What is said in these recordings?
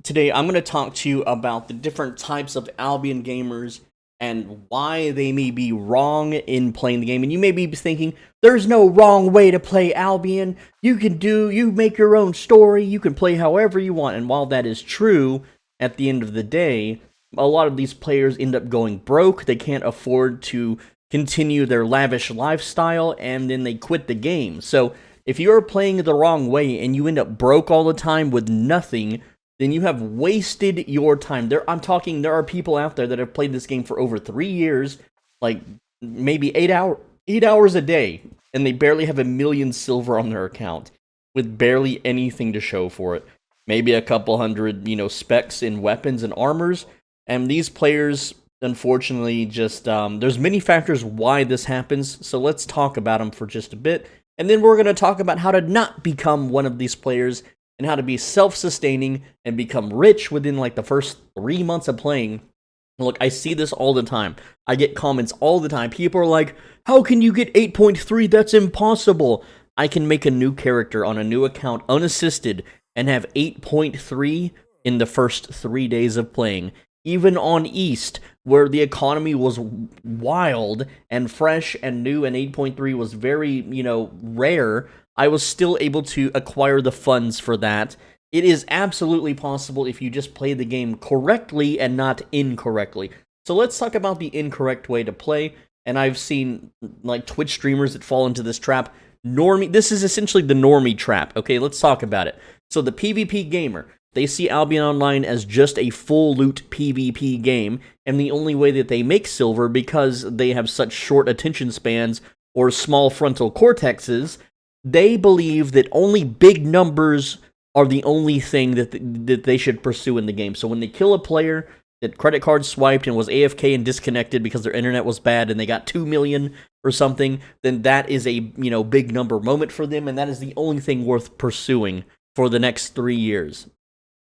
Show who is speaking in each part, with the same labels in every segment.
Speaker 1: Today I'm going to talk to you about the different types of Albion gamers and why they may be wrong in playing the game. And you may be thinking, there's no wrong way to play Albion. You make your own story, you can play however you want. And while that is true, at the end of the day, a lot of these players end up going broke. They can't afford to continue their lavish lifestyle, and then they quit the game. So if you're playing the wrong way and you end up broke all the time with nothing, then you have wasted your time. There are people out there that have played this game for over 3 years, like maybe 8 hours a day, and they barely have 1,000,000 silver on their account, with barely anything to show for it. Maybe a couple hundred, specs in weapons and armors, and these players, unfortunately, just, there's many factors why this happens, so let's talk about them for just a bit, and then we're going to talk about how to not become one of these players, and how to be self-sustaining and become rich within like the first 3 months of playing. Look, I see this all the time. I get comments all the time. People are like, how can you get 8.3? That's impossible. I can make a new character on a new account unassisted and have 8.3 in the first 3 days of playing. Even on East, where the economy was wild and fresh and new and 8.3 was very, rare, I was still able to acquire the funds for that. It is absolutely possible if you just play the game correctly and not incorrectly. So let's talk about the incorrect way to play. And I've seen like Twitch streamers that fall into this trap. This is essentially the normie trap. Okay, let's talk about it. So the PvP gamer, they see Albion Online as just a full loot PvP game, and the only way that they make silver, because they have such short attention spans or small frontal cortexes, they believe that only big numbers are the only thing that they should pursue in the game. So when they kill a player that credit card swiped and was AFK and disconnected because their internet was bad and they got 2 million or something, then that is a big number moment for them, and that is the only thing worth pursuing for the next 3 years.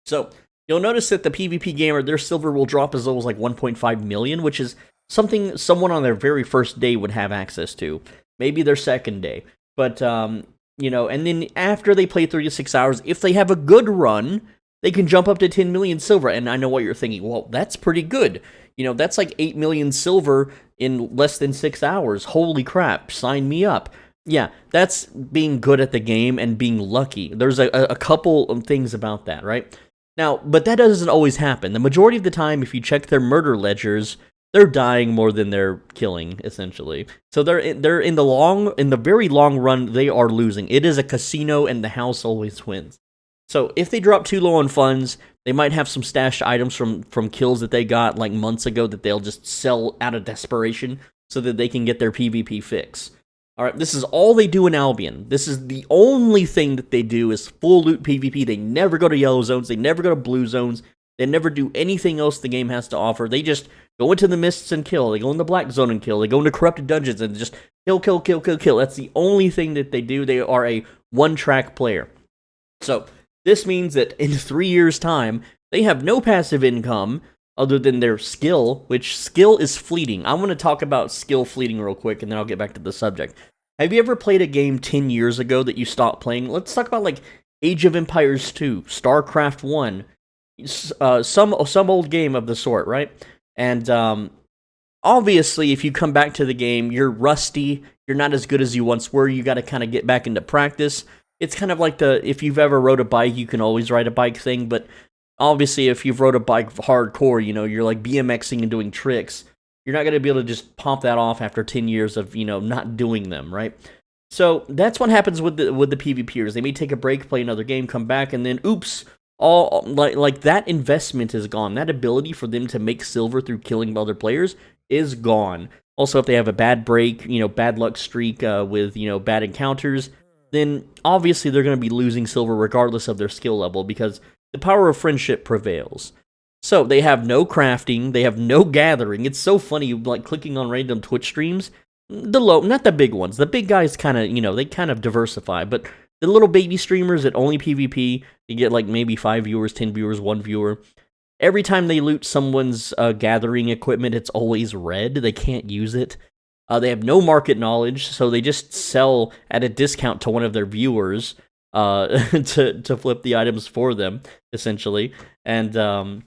Speaker 1: So you'll notice that the PvP gamer, their silver will drop as low as like 1.5 million, which is something someone on their very first day would have access to. Maybe their second day. But, and then after they play 36 hours, if they have a good run, they can jump up to 10 million silver. And I know what you're thinking, well, that's pretty good. That's like 8 million silver in less than 6 hours. Holy crap, sign me up. Yeah, that's being good at the game and being lucky. There's a couple of things about that, right? Now, but that doesn't always happen. The majority of the time, if you check their murder ledgers, they're dying more than they're killing, essentially. So they're in the very long run, they are losing. It is a casino, and the house always wins. So if they drop too low on funds, they might have some stashed items from kills that they got like months ago that they'll just sell out of desperation so that they can get their PvP fix. All right, this is all they do in Albion. This is the only thing that they do is full loot PvP. They never go to yellow zones. They never go to blue zones. They never do anything else the game has to offer. They just go into the mists and kill. They go in the black zone and kill. They go into corrupted dungeons and just kill, kill, kill, kill, kill. That's the only thing that they do. They are a one-track player. So this means that in 3 years' time, they have no passive income other than their skill, which skill is fleeting. I'm going to talk about skill fleeting real quick, and then I'll get back to the subject. Have you ever played a game 10 years ago that you stopped playing? Let's talk about like Age of Empires 2, StarCraft 1, some old game of the sort, right? And obviously, if you come back to the game, you're rusty, you're not as good as you once were, you got to kind of get back into practice. It's kind of like if you've ever rode a bike, you can always ride a bike thing, but obviously, if you've rode a bike hardcore, you're like BMXing and doing tricks, you're not going to be able to just pop that off after 10 years of, not doing them, right? So that's what happens with the PvPers. They may take a break, play another game, come back, and then, oops, all like that investment is gone. That ability for them to make silver through killing other players is gone. Also, if they have a bad break, bad luck streak with, bad encounters, then obviously they're going to be losing silver regardless of their skill level, because the power of friendship prevails. So they have no crafting, they have no gathering. It's so funny, like clicking on random Twitch streams. Not the big ones. The big guys kind of, they kind of diversify, but the little baby streamers that only PvP, you get like maybe 5 viewers, 10 viewers, 1 viewer. Every time they loot someone's gathering equipment, it's always red. They can't use it. They have no market knowledge, so they just sell at a discount to one of their viewers. to flip the items for them, essentially. And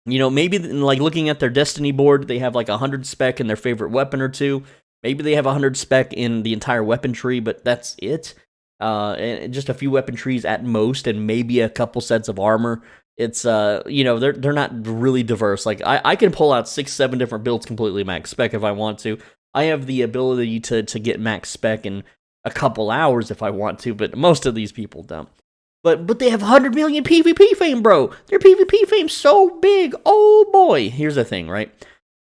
Speaker 1: maybe like looking at their Destiny board, they have like 100 spec in their favorite weapon or two. Maybe they have 100 spec in the entire weapon tree, but that's it. And just a few weapon trees at most, and maybe a couple sets of armor. It's they're not really diverse. Like I can pull out 6-7 different builds completely max spec if I want to. I have the ability to get max spec in a couple hours if I want to, but most of these people don't. But they have 100 million PvP fame, bro. Their PvP fame's so big. Oh boy. Here's the thing, right?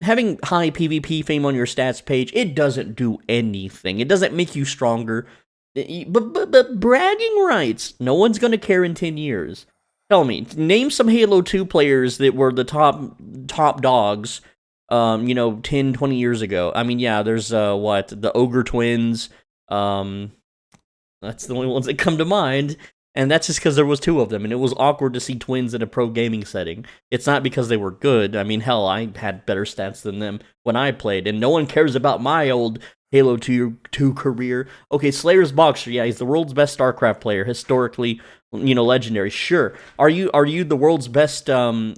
Speaker 1: Having high PvP fame on your stats page, it doesn't do anything. It doesn't make you stronger. But bragging rights, no one's gonna care in 10 years. Tell me, name some Halo 2 players that were the top dogs, 10, 20 years ago. I mean, yeah, there's, the Ogre Twins, that's the only ones that come to mind. And that's just because there was 2 of them, and it was awkward to see twins in a pro gaming setting. It's not because they were good. I mean, hell, I had better stats than them when I played, and no one cares about my old Halo 2 career. Okay, Slayer's Boxer, yeah, he's the world's best StarCraft player, historically, legendary. Sure. Are you the world's best, Albion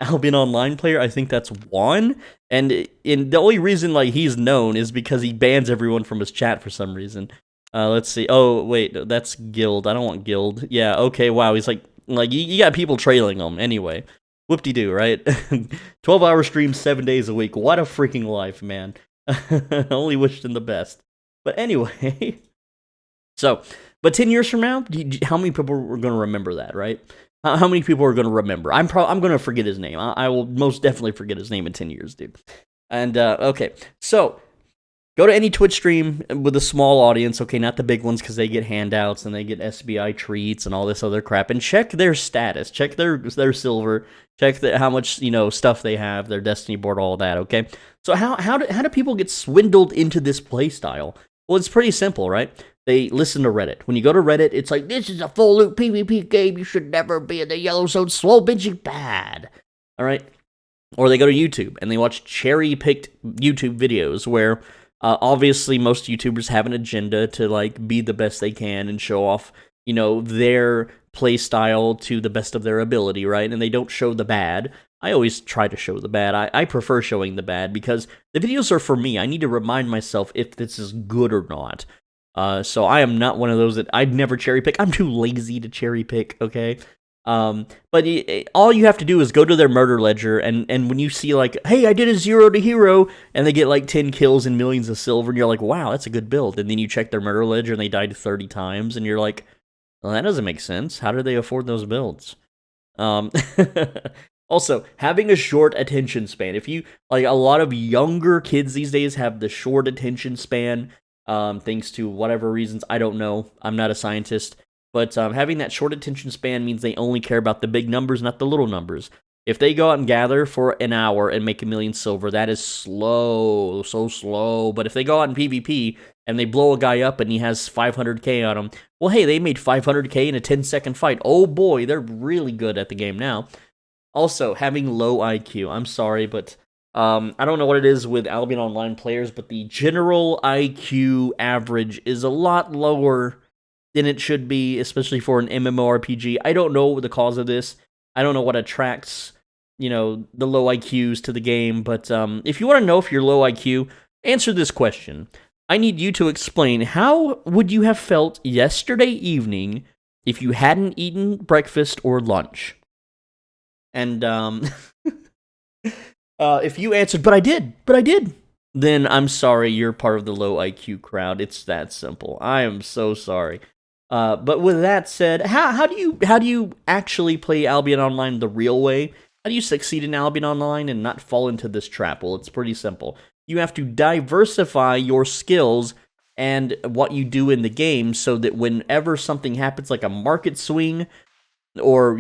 Speaker 1: Online player? I think that's one. And the only reason, like, he's known is because he bans everyone from his chat for some reason. Let's see. Oh, wait, that's Guild. I don't want Guild. Yeah, okay, wow, he's like you got people trailing him. Anyway, whoop-de-doo, right? 12-hour streams 7 days a week. What a freaking life, man. I only wished him the best. But anyway, but 10 years from now, how many people are going to remember that, right? How many people are going to remember? I'm going to forget his name. I will most definitely forget his name in 10 years, dude. And, okay, so go to any Twitch stream with a small audience, okay, not the big ones because they get handouts and they get SBI treats and all this other crap, and check their status, check their silver, check how much stuff they have, their Destiny board, all that, okay? So how do people get swindled into this playstyle? Well, it's pretty simple, right? They listen to Reddit. When you go to Reddit, it's like, this is a full loot PvP game, you should never be in the yellow zone, slow binging bad, all right? Or they go to YouTube and they watch cherry-picked YouTube videos where obviously, most YouTubers have an agenda to like be the best they can and show off, their play style to the best of their ability, right? And they don't show the bad. I always try to show the bad. I prefer showing the bad because the videos are for me. I need to remind myself if this is good or not. So I am not one of those that I'd never cherry pick. I'm too lazy to cherry pick, okay? But all you have to do is go to their murder ledger, and when you see like, hey, I did a 0 to hero, and they get like 10 kills and millions of silver, and you're like, wow, that's a good build. And then you check their murder ledger, and they died 30 times, and you're like, well, that doesn't make sense. How did they afford those builds? Also, having a short attention span. If you, like, a lot of younger kids these days have the short attention span, thanks to whatever reasons, I don't know. I'm not a scientist. But having that short attention span means they only care about the big numbers, not the little numbers. If they go out and gather for an hour and make 1 million silver, that is slow, so slow. But if they go out in PvP and they blow a guy up and he has 500k on him, well, hey, they made 500k in a 10-second fight. Oh boy, they're really good at the game now. Also, having low IQ. I'm sorry, but I don't know what it is with Albion Online players, but the general IQ average is a lot lower than it should be, especially for an MMORPG. I don't know the cause of this. I don't know what attracts, the low IQs to the game, but if you want to know if you're low IQ, answer this question. I need you to explain, how would you have felt yesterday evening if you hadn't eaten breakfast or lunch? And if you answered, but I did, then I'm sorry, you're part of the low IQ crowd. It's that simple. I am so sorry. But with that said, how do you actually play Albion Online the real way? How do you succeed in Albion Online and not fall into this trap? Well, it's pretty simple. You have to diversify your skills and what you do in the game so that whenever something happens, like a market swing, or,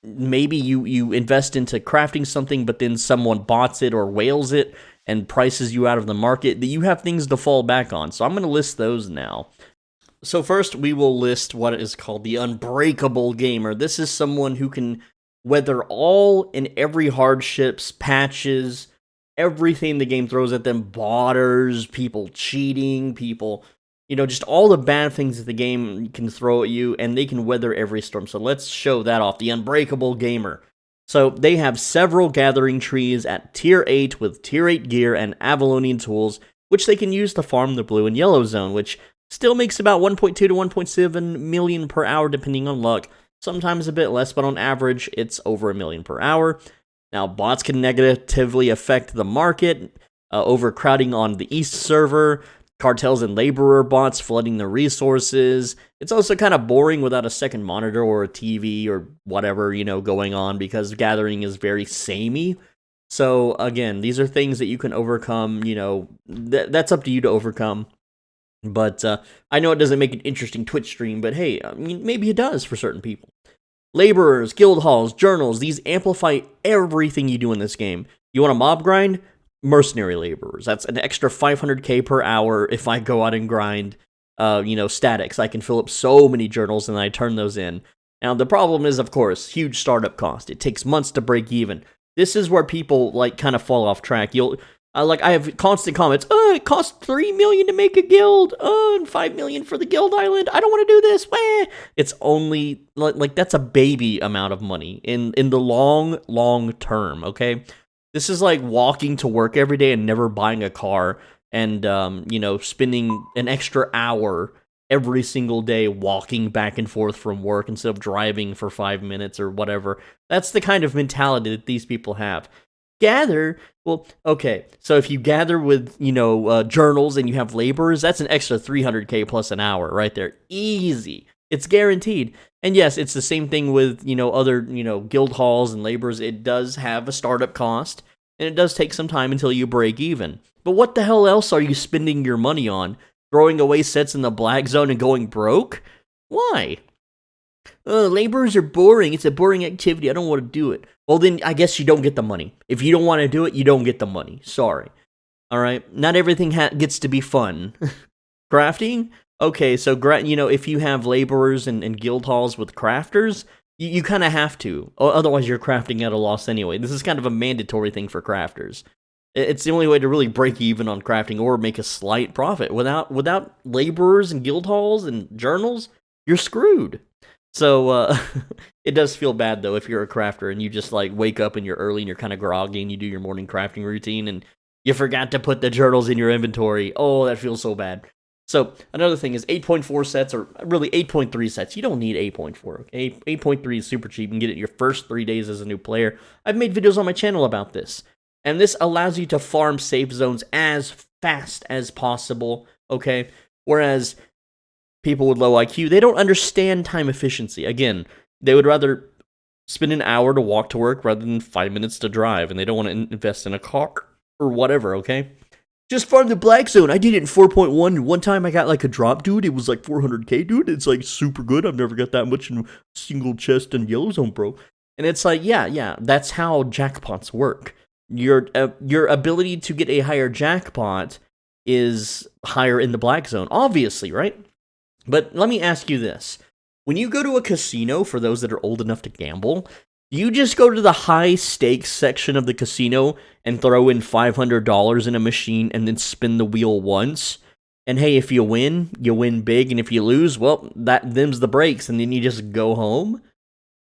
Speaker 1: maybe you invest into crafting something, but then someone bots it or whales it and prices you out of the market, that you have things to fall back on. So I'm going to list those now. So first, we will list what is called the Unbreakable Gamer. This is someone who can weather all and every hardships, patches, everything the game throws at them, botters, people cheating, people, just all the bad things that the game can throw at you, and they can weather every storm. So let's show that off. The Unbreakable Gamer. So they have several gathering trees at tier 8 with tier 8 gear and Avalonian tools, which they can use to farm the blue and yellow zone, which still makes about 1.2 to 1.7 million per hour depending on luck. Sometimes a bit less, but on average, it's over a million per hour. Now, bots can negatively affect the market, overcrowding on the East server, cartels and laborer bots flooding the resources. It's also kind of boring without a second monitor or a TV or whatever, going on, because gathering is very samey. So, again, these are things that you can overcome, that's up to you to overcome. But I know it doesn't make an interesting Twitch stream, but hey, maybe it does for certain people. Laborers, guild halls, journals, these amplify everything you do in this game. You want a mob grind? Mercenary laborers. That's an extra 500k per hour if I go out and grind, statics. I can fill up so many journals and I turn those in. Now, the problem is, of course, huge startup cost. It takes months to break even. This is where people, kind of fall off track. I have constant comments, it costs 3 million to make a guild, and 5 million for the guild island, I don't want to do this, It's only, that's a baby amount of money in the long term, okay? This is like walking to work every day and never buying a car, and, spending an extra hour every single day walking back and forth from work instead of driving for 5 minutes or whatever. That's the kind of mentality that these people have. Gather, well, okay, so if you gather with, journals and you have laborers, that's an extra 300k plus an hour right there. Easy. It's guaranteed. And yes, it's the same thing with, other, guild halls and laborers. It does have a startup cost, and it does take some time until you break even. But what the hell else are you spending your money on? Throwing away sets in the black zone and going broke? Why? Laborers are boring. It's a boring activity. I don't want to do it. Well, then I guess you don't get the money. If you don't want to do it, you don't get the money. Sorry. All right? Not everything gets to be fun. Crafting? Okay, so, if you have laborers and guild halls with crafters, you kind of have to. Otherwise, you're crafting at a loss anyway. This is kind of a mandatory thing for crafters. It's the only way to really break even on crafting or make a slight profit. Without laborers and guild halls and journals, you're screwed. So, it does feel bad, though, if you're a crafter and you just, wake up and you're early and you're kind of groggy and you do your morning crafting routine and you forgot to put the journals in your inventory. Oh, that feels so bad. So, another thing is 8.4 sets, or really 8.3 sets. You don't need 8.4, okay? 8.3 is super cheap. You can get it your first 3 days as a new player. I've made videos on my channel about this. And this allows you to farm safe zones as fast as possible, okay? Whereas people with low IQ, they don't understand time efficiency. Again, they would rather spend an hour to walk to work rather than 5 minutes to drive, and they don't want to invest in a car or whatever, okay? Just farm the black zone. I did it in 4.1. One time I got a drop, dude. It was 400k, dude. It's super good. I've never got that much in a single chest in yellow zone, bro. And it's yeah, that's how jackpots work. Your ability to get a higher jackpot is higher in the black zone, obviously, right? But let me ask you this. When you go to a casino, for those that are old enough to gamble, you just go to the high stakes section of the casino and throw in $500 in a machine and then spin the wheel once. And hey, if you win big, and if you lose, well, them's the breaks, and then you just go home?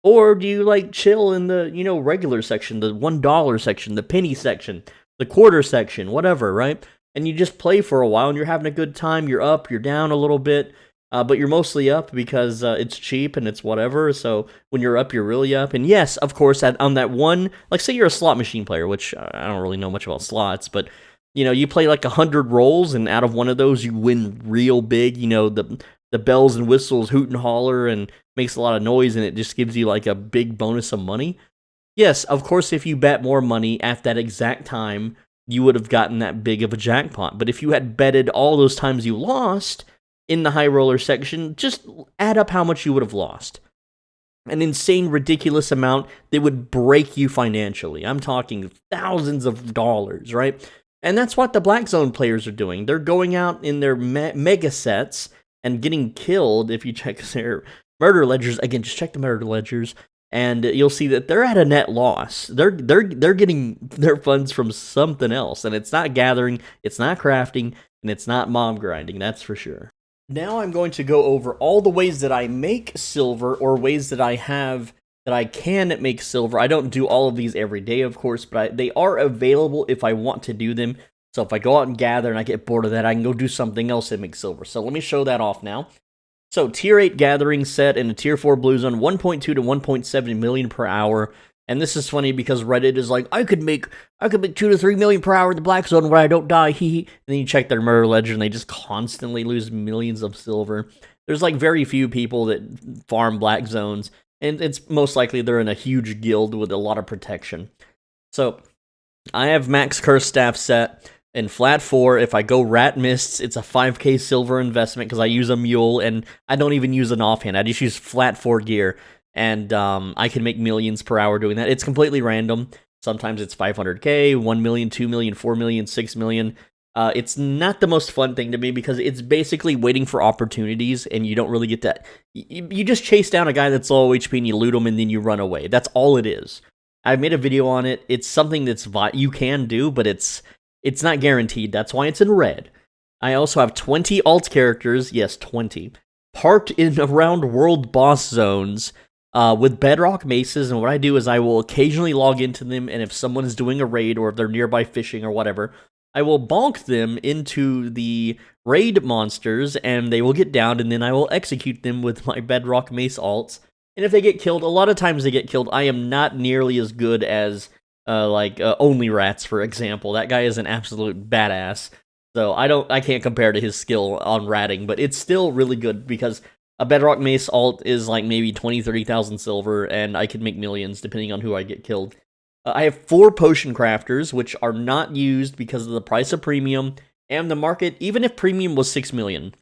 Speaker 1: Or do you chill in the, regular section, the $1 section, the penny section, the quarter section, whatever, right? And you just play for a while and you're having a good time, you're up, you're down a little bit, but you're mostly up because it's cheap and it's whatever, so when you're up, you're really up. And yes, of course, on that one, say you're a slot machine player, which I don't really know much about slots, but, you play 100 rolls, and out of one of those, you win real big, the bells and whistles hoot and holler and makes a lot of noise, and it just gives you a big bonus of money. Yes, of course, if you bet more money at that exact time, you would have gotten that big of a jackpot. But if you had betted all those times you lost in the high roller section, just add up how much you would have lost. An insane, ridiculous amount that would break you financially. I'm talking thousands of dollars, right? And that's what the Black Zone players are doing. They're going out in their mega sets and getting killed. If you check their murder ledgers, again, just check the murder ledgers, and you'll see that they're at a net loss. They're getting their funds from something else, and it's not gathering, it's not crafting, and it's not mob grinding, that's for sure. Now I'm going to go over all the ways that I make silver, or ways that I have that I can make silver. I don't do all of these every day, of course, but they are available if I want to do them. So if I go out and gather and I get bored of that, I can go do something else and make silver. So let me show that off now. So tier 8 gathering set in a tier 4 blue zone, 1.2 to 1.7 million per hour. And this is funny because Reddit is like, I could make 2 to 3 million per hour in the black zone where I don't die, hee. And then you check their murder ledger and they just constantly lose millions of silver. There's like very few people that farm black zones, and it's most likely they're in a huge guild with a lot of protection. So I have max curse staff set in flat 4. If I go rat mists, it's a 5k silver investment because I use a mule and I don't even use an offhand. I just use flat 4 gear. And I can make millions per hour doing that. It's completely random. Sometimes it's 500k, 1 million, 2 million, 4 million, 6 million. It's not the most fun thing to me because it's basically waiting for opportunities, and you don't really get that. You just chase down a guy that's low HP and you loot him and then you run away. That's all it is. I've made a video on it. It's something that's you can do, but it's not guaranteed. That's why it's in red. I also have 20 alt characters, yes, 20, parked in around world boss zones. With bedrock maces, and what I do is I will occasionally log into them, and if someone is doing a raid or if they're nearby fishing or whatever, I will bonk them into the raid monsters, and they will get down, and then I will execute them with my bedrock mace alts. And if they get killed, a lot of times they get killed. I am not nearly as good as Only Rats, for example. That guy is an absolute badass. So I can't compare to his skill on ratting, but it's still really good because a Bedrock Mace alt is like maybe 20, 30,000 silver, and I can make millions depending on who I get killed. I have 4 potion crafters, which are not used because of the price of premium and the market. Even if premium was 6 million,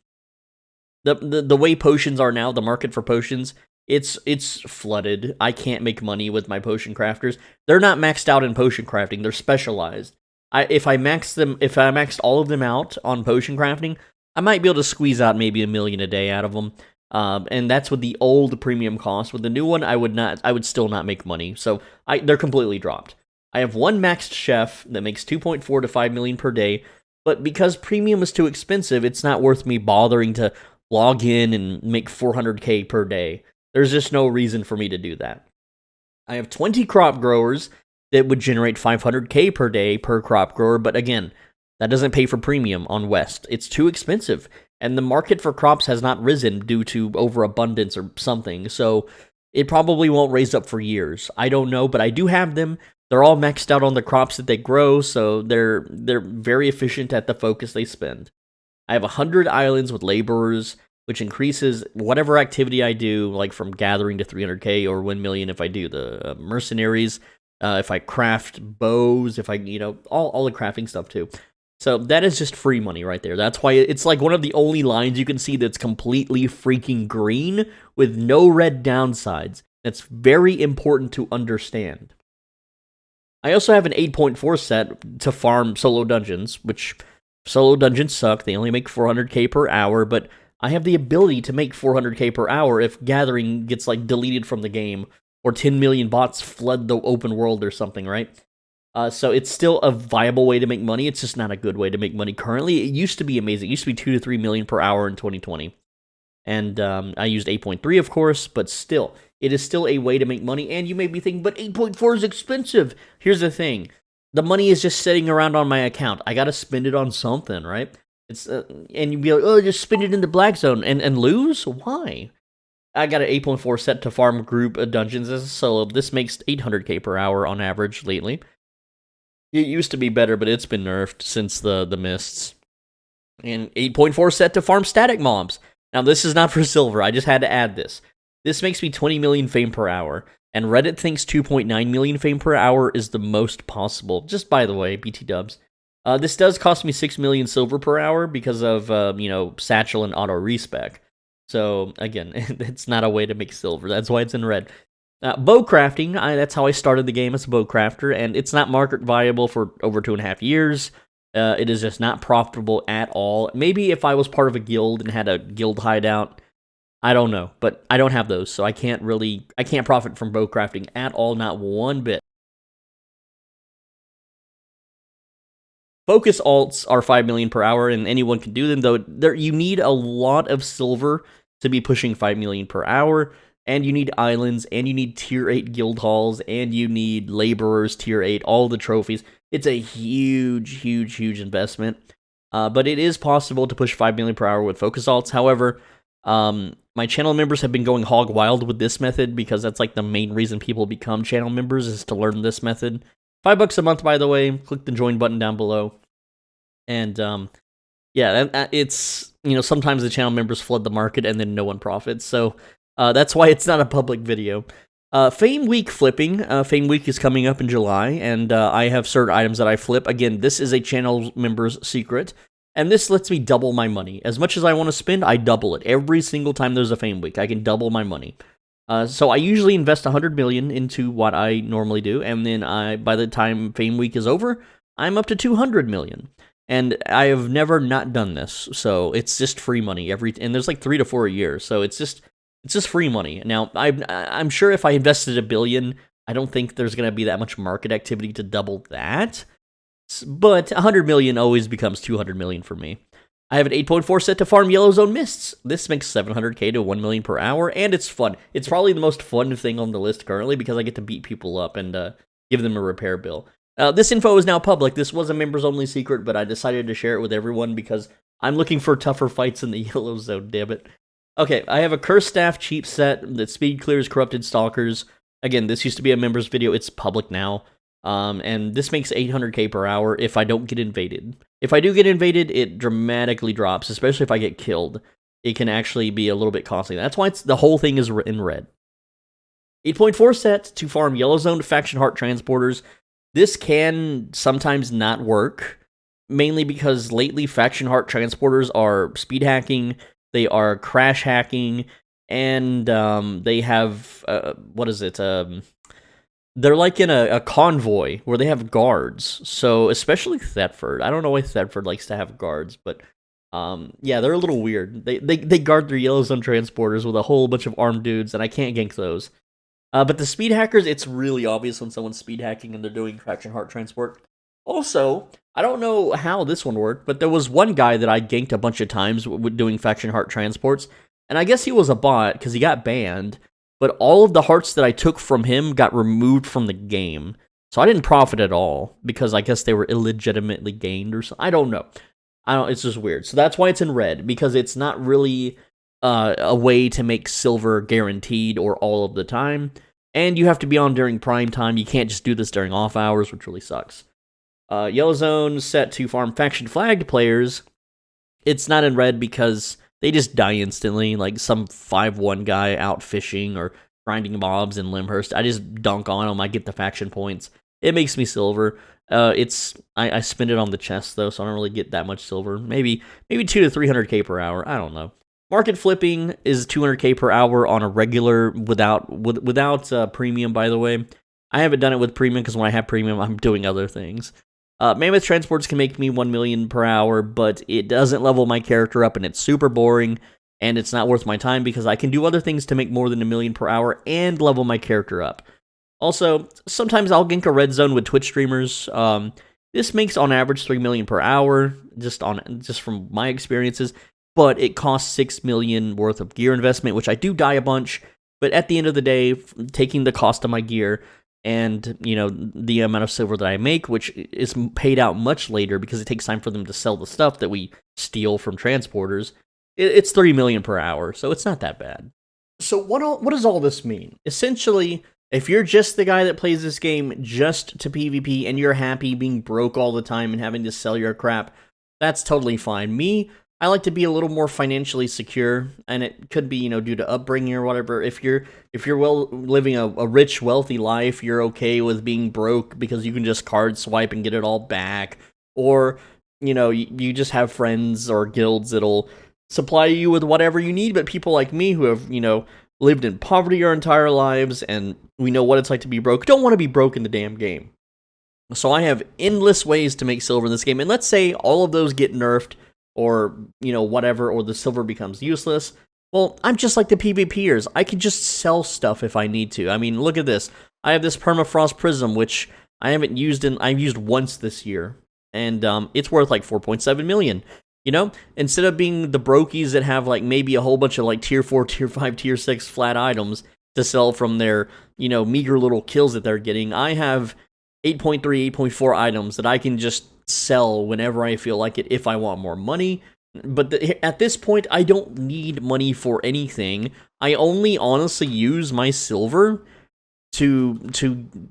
Speaker 1: the way potions are now, the market for potions, it's flooded. I can't make money with my potion crafters. They're not maxed out in potion crafting. They're specialized. If I maxed all of them out on potion crafting, I might be able to squeeze out maybe $1 million a day out of them. And that's with the old premium cost. With the new one, I would still not make money. So they're completely dropped. I have 1 maxed chef that makes 2.4 to 5 million per day, but because premium is too expensive, it's not worth me bothering to log in and make 400k per day. There's just no reason for me to do that. I have 20 crop growers that would generate 500k per day per crop grower, but again, that doesn't pay for premium on West. It's too expensive. And the market for crops has not risen due to overabundance or something, so it probably won't raise up for years. I don't know, but I do have them. They're all maxed out on the crops that they grow, so they're very efficient at the focus they spend. I have 100 islands with laborers, which increases whatever activity I do, like from gathering to 300k or 1 million if I do the mercenaries, if I craft bows, if I, all the crafting stuff too. So that is just free money right there. That's why it's like one of the only lines you can see that's completely freaking green with no red downsides. That's very important to understand. I also have an 8.4 set to farm solo dungeons, which solo dungeons suck. They only make 400k per hour, but I have the ability to make 400k per hour if gathering gets like deleted from the game or 10 million bots flood the open world or something, right? So it's still a viable way to make money. It's just not a good way to make money currently. It used to be amazing. It used to be 2 to 3 million per hour in 2020. And I used 8.3, of course, but still, it is still a way to make money. And you may be thinking, but 8.4 is expensive. Here's the thing. The money is just sitting around on my account. I got to spend it on something, right? It's and you'd be like, oh, just spend it in the black zone and lose? Why? I got an 8.4 set to farm group dungeons as a solo. This makes 800k per hour on average lately. It used to be better, but it's been nerfed since the mists. And 8.4 set to farm static mobs. Now, this is not for silver. I just had to add this. This makes me 20 million fame per hour. And Reddit thinks 2.9 million fame per hour is the most possible. Just by the way, BT dubs. This does cost me 6 million silver per hour because of, satchel and auto respec. So, again, it's not a way to make silver. That's why it's in red. Bow crafting, that's how I started the game as a bow crafter, and it's not market viable for over 2.5 years. It is just not profitable at all. Maybe if I was part of a guild and had a guild hideout, I don't know, but I don't have those, so I can't profit from bow crafting at all, not one bit. Focus alts are 5 million per hour, and anyone can do them, though you need a lot of silver to be pushing 5 million per hour, and you need islands, and you need tier 8 guild halls, and you need laborers tier 8, all the trophies. It's a huge, huge, huge investment, but it is possible to push 5 million per hour with focus alts. However, my channel members have been going hog wild with this method because that's like the main reason people become channel members, is to learn this method. $5 a month, by the way. Click the join button down below. And yeah, it's, sometimes the channel members flood the market and then no one profits. So that's why it's not a public video. Fame Week flipping. Fame Week is coming up in July, and I have certain items that I flip. Again, this is a channel member's secret, and this lets me double my money. As much as I want to spend, I double it. Every single time there's a Fame Week, I can double my money. So I usually invest 100 million into what I normally do, and then by the time Fame Week is over, I'm up to 200 million. And I have never not done this, so it's just free money and there's like 3 to 4 a year, so it's just free money. Now, I'm sure if I invested $1 billion, I don't think there's going to be that much market activity to double that, but 100 million always becomes 200 million for me. I have an 8.4 set to farm Yellow Zone Mists. This makes 700k to 1 million per hour, and it's fun. It's probably the most fun thing on the list currently because I get to beat people up and give them a repair bill. This info is now public. This was a members-only secret, but I decided to share it with everyone because I'm looking for tougher fights in the Yellow Zone, damn it. Okay, I have a Cursed Staff cheap set that speed clears Corrupted Stalkers. Again, this used to be a members video. It's public now. And this makes 800k per hour if I don't get invaded. If I do get invaded, it dramatically drops, especially if I get killed. It can actually be a little bit costly. That's why the whole thing is in red. 8.4 set to farm Yellow Zone Faction Heart Transporters. This can sometimes not work, mainly because lately Faction Heart Transporters are speed hacking, they are crash hacking, and they have, they're like in a convoy where they have guards. So, especially Thetford. I don't know why Thetford likes to have guards, but yeah, they're a little weird. They guard their Yellow Zone Transporters with a whole bunch of armed dudes, and I can't gank those. But the speed hackers, it's really obvious when someone's speed hacking and they're doing Faction Heart Transport. Also, I don't know how this one worked, but there was one guy that I ganked a bunch of times doing Faction Heart Transports, and I guess he was a bot because he got banned, but all of the hearts that I took from him got removed from the game. So I didn't profit at all because I guess they were illegitimately gained or something. I don't know. It's just weird. So that's why it's in red, because it's not really a way to make silver guaranteed or all of the time. And you have to be on during prime time. You can't just do this during off hours, which really sucks. Yellow Zone set to farm faction flagged players. It's not in red because they just die instantly, like some 5-1 guy out fishing or grinding mobs in Limhurst. I just dunk on them, I get the faction points. It makes me silver. I spend it on the chest though, so I don't really get that much silver. Maybe 2 to 300k per hour. I don't know. Market flipping is 200k per hour on a regular without premium, by the way. I haven't done it with premium because when I have premium, I'm doing other things. Mammoth transports can make me 1 million per hour, but it doesn't level my character up, and it's super boring, and it's not worth my time because I can do other things to make more than 1 million per hour and level my character up. Also, sometimes I'll gank a red zone with Twitch streamers. This makes on average 3 million per hour, just from my experiences, but it costs 6 million worth of gear investment, which I do die a bunch, but at the end of the day, taking the cost of my gear and, the amount of silver that I make, which is paid out much later because it takes time for them to sell the stuff that we steal from transporters, it's 3 million per hour, so it's not that bad. So what does all this mean? Essentially, if you're just the guy that plays this game just to PvP and you're happy being broke all the time and having to sell your crap, that's totally fine. Me, I like to be a little more financially secure, and it could be, due to upbringing or whatever. If you're living a rich, wealthy life, you're okay with being broke because you can just card swipe and get it all back, or you just have friends or guilds that'll supply you with whatever you need. But people like me who have lived in poverty our entire lives and we know what it's like to be broke, don't want to be broke in the damn game. So I have endless ways to make silver in this game, and let's say all of those get nerfed, or, whatever, or the silver becomes useless. Well, I'm just like the PvPers. I can just sell stuff if I need to. I mean, look at this. I have this Permafrost Prism, which I've used once this year. and it's worth like 4.7 million. You know, instead of being the brokies that have like maybe a whole bunch of like tier 4, tier 5, tier 6 flat items to sell from their, you know, meager little kills that they're getting, I have 8.3, 8.4 items that I can just sell whenever I feel like it if I want more money. But at this point, I don't need money for anything. I only honestly use my silver to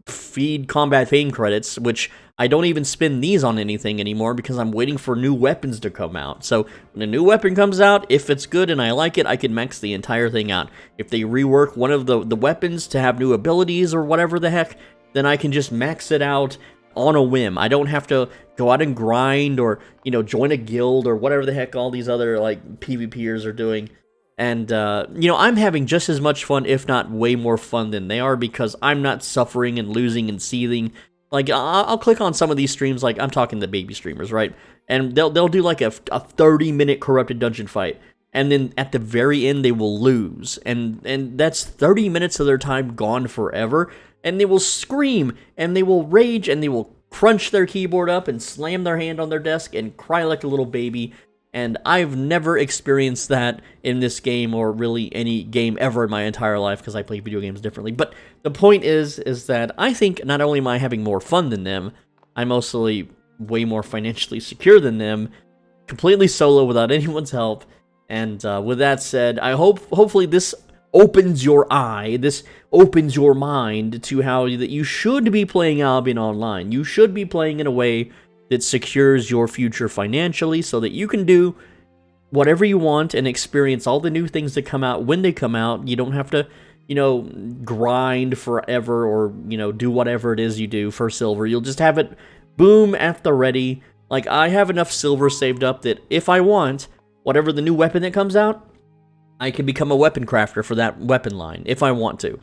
Speaker 1: feed combat fame credits, which I don't even spend these on anything anymore because I'm waiting for new weapons to come out. So when a new weapon comes out, if it's good and I like it, I can max the entire thing out. If they rework one of the weapons to have new abilities or whatever the heck, then I can just max it out on a whim. I don't have to go out and grind or, you know, join a guild or whatever the heck all these other, like, PvPers are doing. And, you know, I'm having just as much fun, if not way more fun than they are, because I'm not suffering and losing and seething. Like, I'll click on some of these streams, like, I'm talking the baby streamers, right? And they'll do, like, a 30-minute corrupted dungeon fight. And then at the very end, they will lose. And that's 30 minutes of their time gone forever. And they will scream, and they will rage, and they will crunch their keyboard up and slam their hand on their desk and cry like a little baby. And I've never experienced that in this game or really any game ever in my entire life because I play video games differently. But the point is that I think not only am I having more fun than them, I'm mostly way more financially secure than them, completely solo without anyone's help. And with that said, I hopefully this opens your eye, this opens your mind to how that you should be playing Albion Online. You should be playing in a way that secures your future financially so that you can do whatever you want and experience all the new things that come out when they come out. You don't have to, you know, grind forever or, you know, do whatever it is you do for silver. You'll just have it boom at the ready. Like, I have enough silver saved up that if I want, whatever the new weapon that comes out, I can become a weapon crafter for that weapon line if I want to.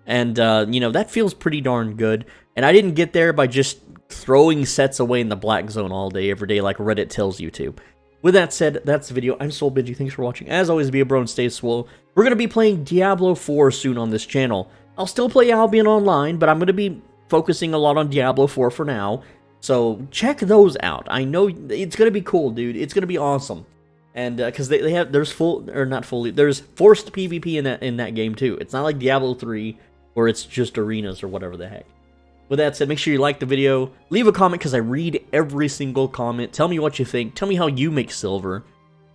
Speaker 1: And, you know, that feels pretty darn good. And I didn't get there by just throwing sets away in the black zone all day, every day, like Reddit tells you to. With that said, that's the video. I'm Soul Benji. Thanks for watching. As always, be a bro and stay swole. We're going to be playing Diablo 4 soon on this channel. I'll still play Albion Online, but I'm going to be focusing a lot on Diablo 4 for now. So check those out. I know it's going to be cool, dude. It's going to be awesome. And because they have, there's there's forced PvP in that game too. It's not like Diablo 3 where it's just arenas or whatever the heck. With that said, make sure you like the video, leave a comment because I read every single comment. Tell me what you think. Tell me how you make silver.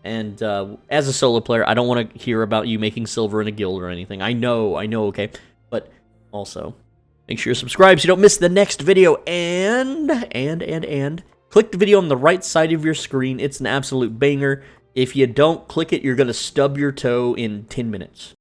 Speaker 1: And as a solo player, I don't want to hear about you making silver in a guild or anything. I know, okay. But also, make sure you subscribe so you don't miss the next video. And click the video on the right side of your screen. It's an absolute banger. If you don't click it, you're going to stub your toe in 10 minutes.